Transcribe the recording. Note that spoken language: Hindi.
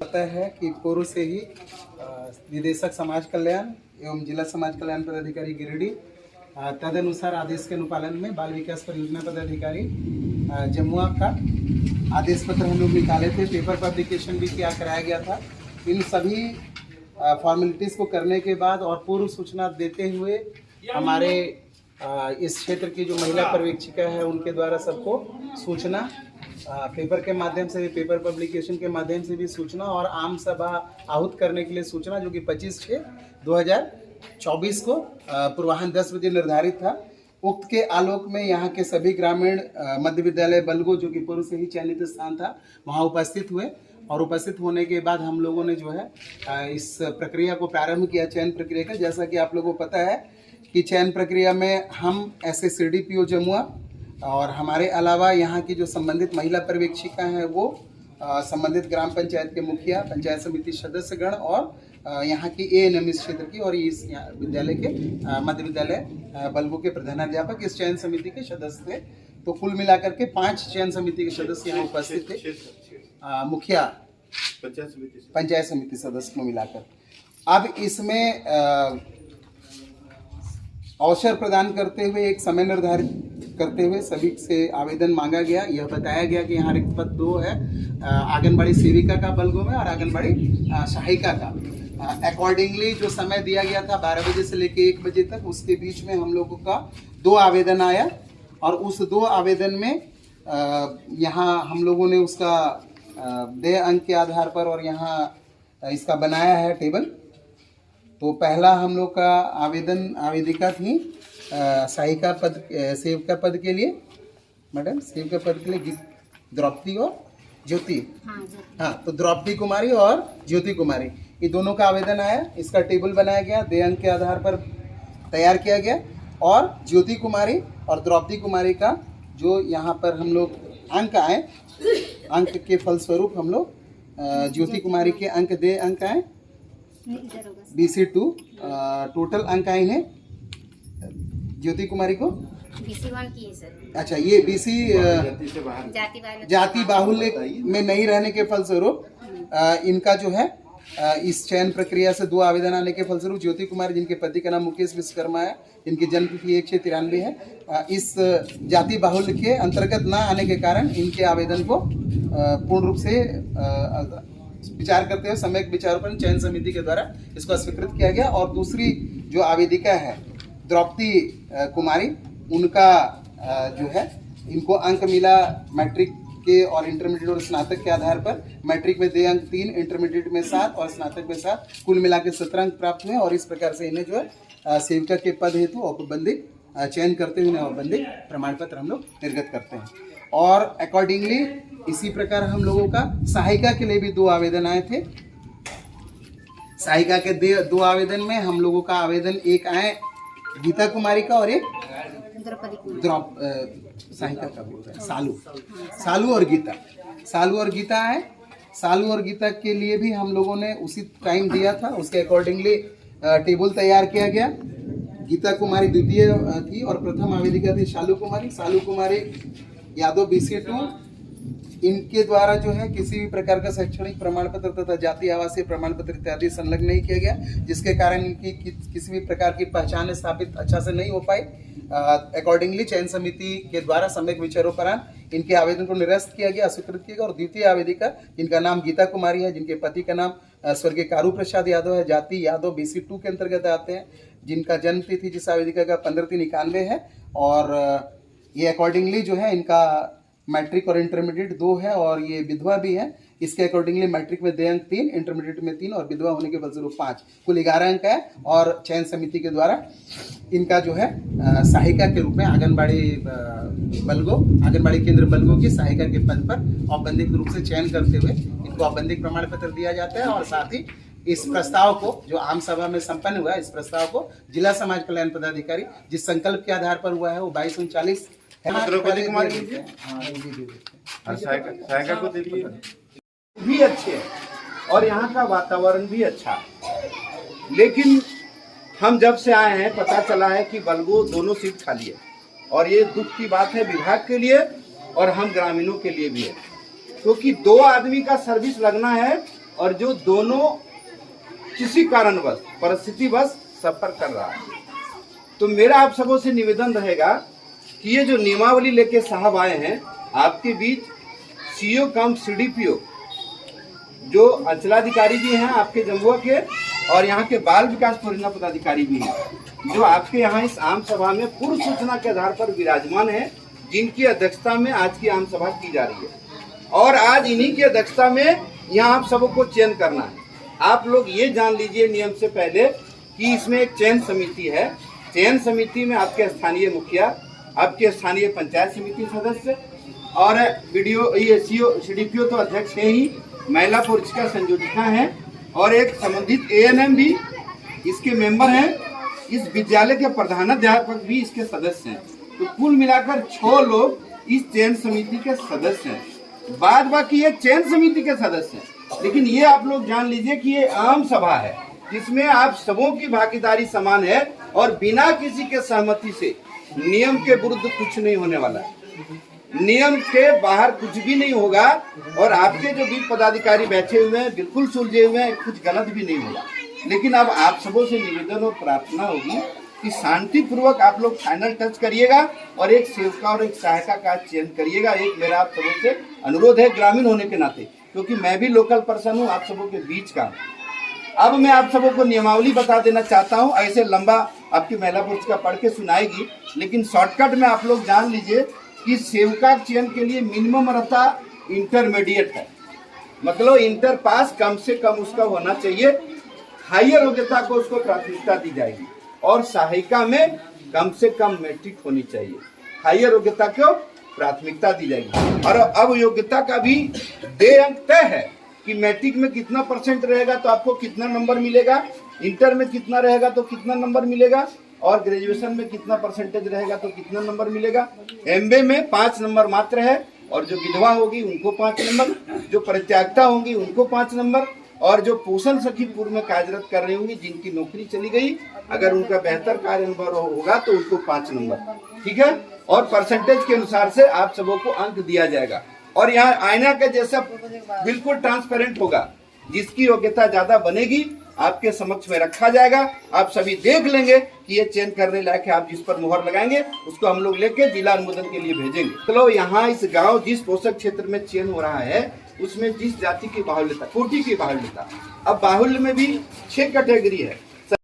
पता है कि पूर्व से ही निदेशक समाज कल्याण एवं जिला समाज कल्याण पदाधिकारी गिरिडीह तदनुसार आदेश के अनुपालन में बाल विकास परियोजना पदाधिकारी जमुआ का आदेश पत्र हम लोग निकाले थे। पेपर पब्लिकेशन भी क्या कराया गया था। इन सभी फॉर्मेलिटीज़ को करने के बाद और पूर्व सूचना देते हुए हमारे इस क्षेत्र की जो महिला पर्यवेक्षिका है उनके द्वारा सबको सूचना पेपर के माध्यम से भी, पेपर पब्लिकेशन के माध्यम से भी सूचना और आम सभा आहूत करने के लिए सूचना, जो कि 25/6/2024 को पूर्वाह्न 10 बजे निर्धारित था। उक्त के आलोक में यहाँ के सभी ग्रामीण मध्य विद्यालय बलगो, जो कि पूर्व से ही चयनित स्थान था, वहाँ उपस्थित हुए और उपस्थित होने के बाद हम लोगों ने जो है इस प्रक्रिया को प्रारंभ किया, चयन प्रक्रिया का। जैसा कि आप लोगों को पता है कि चयन प्रक्रिया में हम ऐसे CDPO जमुआ और हमारे अलावा यहाँ की जो संबंधित महिला पर्यवेक्षिका हैं वो संबंधित ग्राम पंचायत के मुखिया, पंचायत समिति सदस्यगण और यहाँ की ANM इस क्षेत्र की और इस विद्यालय के मध्य विद्यालय बलगो के प्रधानाध्यापक इस चयन समिति के सदस्य थे। तो कुल मिलाकर के 5 चयन समिति के सदस्य यहाँ उपस्थित थे, मुखिया पंचायत समिति सदस्य को मिलाकर। अब इसमें अवसर प्रदान करते हुए एक समय निर्धारित करते हुए सभी से आवेदन मांगा गया। यह बताया गया कि यहाँ रिक्त पद 2 है, आंगनबाड़ी सेविका का बलगो में और आंगनबाड़ी सहायिका का। अकॉर्डिंगली जो समय दिया गया था 12 बजे से लेकर 1 बजे तक, उसके बीच में हम लोगों का 2 आवेदन आया और उस 2 आवेदन में यहाँ हम लोगों ने उसका देय अंक के आधार पर और यहाँ इसका बनाया है टेबल। तो पहला हम लोग का आवेदिका थी सहायिका पद, सेविका पद के लिए, मैडम सेविका पद के लिए द्रौपदी और ज्योति। हाँ, तो द्रौपदी कुमारी और ज्योति कुमारी, ये दोनों का आवेदन आया। इसका टेबल बनाया गया, देय अंक के आधार पर तैयार किया गया और ज्योति कुमारी और द्रौपदी कुमारी का जो यहाँ पर हम लोग अंक आए, अंक के फलस्वरूप हम लोग ज्योति कुमारी के अंक देय अंक आए BC2, टोटल अंक आए हैं ज्योति कुमारी को BC1 की है सर। अच्छा, ये BC जाति बाहुल्य में नहीं रहने के फलस्वरूप इनका जो है इस चयन प्रक्रिया से 2 आवेदन आने के फलस्वरूप ज्योति कुमारी, जिनके पति का नाम मुकेश विश्वकर्मा है, जिनकी जन्म तिथि 1/6/93 है, इस जाति बाहुल्य के अंतर्गत ना आने के कारण इनके आवेदन को पूर्ण रूप से विचार करते हुए सम्यक विचारों पर चयन समिति के द्वारा इसको स्वीकृत किया गया। और दूसरी जो आवेदिका है द्रौपदी कुमारी, उनका जो है इनको अंक मिला मैट्रिक के और इंटरमीडिएट और स्नातक के आधार पर। मैट्रिक में देय अंक 3, इंटरमीडिएट में 7 और स्नातक में 7, कुल मिला के 17 अंक प्राप्त हुए। और इस प्रकार से इन्हें जो है सेविका के पद हेतु औपबंधिक चयन करते हुए औपबंधिक प्रमाण पत्र हम लोग निर्गत करते हैं। और अकॉर्डिंगली इसी प्रकार हम लोगों का सहायिका के लिए भी 2 आवेदन आए थे। सहायिका के 2 आवेदन में हम लोगों का आवेदन एक आए गीता कुमारी का और एक सहायिका का बोल रहे हैं सालू और गीता है। सालू और गीता के लिए भी हम लोगों ने उसी टाइम दिया था, उसके अकॉर्डिंगली टेबल तैयार किया गया। गीता कुमारी द्वितीय थी और प्रथम आवेदिका थी सालू कुमारी यादव BC2। इनके द्वारा जो है किसी भी प्रकार का शैक्षणिक प्रमाण पत्र तथा जाति आवासीय प्रमाण पत्र इत्यादि संलग्न नहीं किया गया, जिसके कारण इनकी किसी भी प्रकार की पहचान स्थापित अच्छा से नहीं हो पाई। अकॉर्डिंगली चयन समिति के द्वारा सम्यक विचारोपरांत इनके आवेदन को निरस्त किया गया, अस्वीकृत किया गया। और द्वितीय आवेदिका, जिनका नाम गीता कुमारी है, जिनके पति का नाम स्वर्गीय कारू प्रसाद यादव है, जाति यादव BC2 के अंतर्गत आते हैं, जिनका जन्म तिथि जिस आवेदिका का 15/3/91 है। और ये अकॉर्डिंगली जो है इनका मैट्रिक और इंटरमीडिएट 2 है और ये विधवा भी है। इसके अकॉर्डिंगली मैट्रिक में देय अंक 3, इंटरमीडिएट में 3 और विधवा होने के फलस्वरूप 5, कुल 11 अंक है। और चयन समिति के द्वारा इनका जो है सहायिका के रूप में आंगनबाड़ी केंद्र बलगो की सहायिका के पद पर औपबंधिक रूप से चयन करते हुए इनको औपबंधिक प्रमाण पत्र दिया जाता है। और साथ ही इस प्रस्ताव को जो आम सभा में संपन्न हुआ, इस प्रस्ताव को जिला समाज कल्याण पदाधिकारी जिस संकल्प के आधार पर हुआ है वो 2239 सहायिका को दे दिए भी अच्छे है और यहाँ का वातावरण भी अच्छा है। लेकिन हम जब से आए हैं पता चला है कि बलगो दोनों सीट खाली है और ये दुख की बात है विभाग के लिए और हम ग्रामीणों के लिए भी है, क्योंकि 2 आदमी का सर्विस लगना है और जो दोनों किसी कारणवश परिस्थितिवश सफर कर रहा है। तो मेरा आप सबों से निवेदन रहेगा कि ये जो नियमावली लेके साहब आए हैं आपके बीच, सीओ कम सीडीपीओ जो अंचलाधिकारी भी हैं आपके जमुआ के, और यहाँ के बाल विकास परियोजना पदाधिकारी भी हैं, जो आपके यहाँ इस आम सभा में पूर्व सूचना के आधार पर विराजमान है, जिनकी अध्यक्षता में आज की आम सभा की जा रही है। और आज इन्हीं की अध्यक्षता में यहाँ आप सबको चयन करना है। आप लोग ये जान लीजिए नियम से पहले कि इसमें एक चयन समिति है। चयन समिति में आपके स्थानीय मुखिया, आपके स्थानीय पंचायत समिति सदस्य और बीडीओ, ये सीडीपीओ तो अध्यक्ष है ही, महिला पुरस्कार संयोजिका हैं और एक संबंधित एएनएम भी इसके मेंबर हैं। इस विद्यालय के प्रधानाध्यापक भी इसके सदस्य हैं। तो कुल मिलाकर 6 लोग इस चयन समिति के सदस्य हैं। बाद बाकी ये चयन समिति के सदस्य हैं, लेकिन ये आप लोग जान लीजिए कि ये आम सभा है जिसमें आप सबों की भागीदारी समान है और बिना किसी के सहमति से नियम के विरुद्ध कुछ नहीं होने वाला है। नियम के बाहर कुछ भी नहीं होगा और आपके जो भी पदाधिकारी बैठे हुए हैं बिल्कुल सुलझे हुए हैं, कुछ गलत भी नहीं होगा। लेकिन अब आप सबों से निवेदन और प्रार्थना होगी कि शांतिपूर्वक आप लोग फाइनल टच करिएगा और एक सेवका और एक सहायिका का चयन करिएगा। एक मेरा आप सबों से अनुरोध है ग्रामीण होने के नाते, क्योंकि मैं भी लोकल पर्सन हूँ, आप सबों के बीच का। अब मैं आप सबों को नियमावली बता देना चाहता हूँ। ऐसे लंबा आपकी महिला पुरुष का पढ़ के सुनाएगी, लेकिन शॉर्टकट में आप लोग जान लीजिए कि सेवका चयन के लिए मिनिमम रहता इंटरमीडिएट है, मतलब इंटर पास कम से कम उसका होना चाहिए। हायर योग्यता को उसको प्राथमिकता दी जाएगी और सहायिका में कम से कम मैट्रिक होनी चाहिए। हायर योग्यता को प्राथमिकता दी जाएगी। और अब योग्यता का भी दे अंक तय है कि मैट्रिक में कितना परसेंट रहेगा तो आपको कितना नंबर मिलेगा, इंटर में कितना रहेगा तो कितना नंबर मिलेगा, और ग्रेजुएशन में कितना परसेंटेज रहेगा तो कितना नंबर मिलेगा। एमबीए में 5 नंबर मात्र है, और जो विधवा होगी उनको 5 नंबर, जो परित्यागता होंगी उनको 5 नंबर, और जो पोषण सखी पूर्व में कार्यरत कर रही होंगी जिनकी नौकरी चली गई, अगर उनका बेहतर कार्य अनुभव होगा तो उनको 5 नंबर, ठीक है। और परसेंटेज के अनुसार से आप सबों को अंक दिया जाएगा। और यहाँ आईना के जैसा बिल्कुल ट्रांसपेरेंट होगा, जिसकी योग्यता ज्यादा बनेगी आपके समक्ष में रखा जाएगा। आप सभी देख लेंगे कि ये चयन करने लायक है। आप जिस पर मुहर लगाएंगे उसको हम लोग लेके जिला अनुमोदन के लिए भेजेंगे। चलो, यहाँ इस गांव जिस पोषक क्षेत्र में चयन हो रहा है उसमें जिस जाति की बाहुल्यता, कोटि की बाहुल्यता, अब बाहुल्य में भी 6 कैटेगरी है।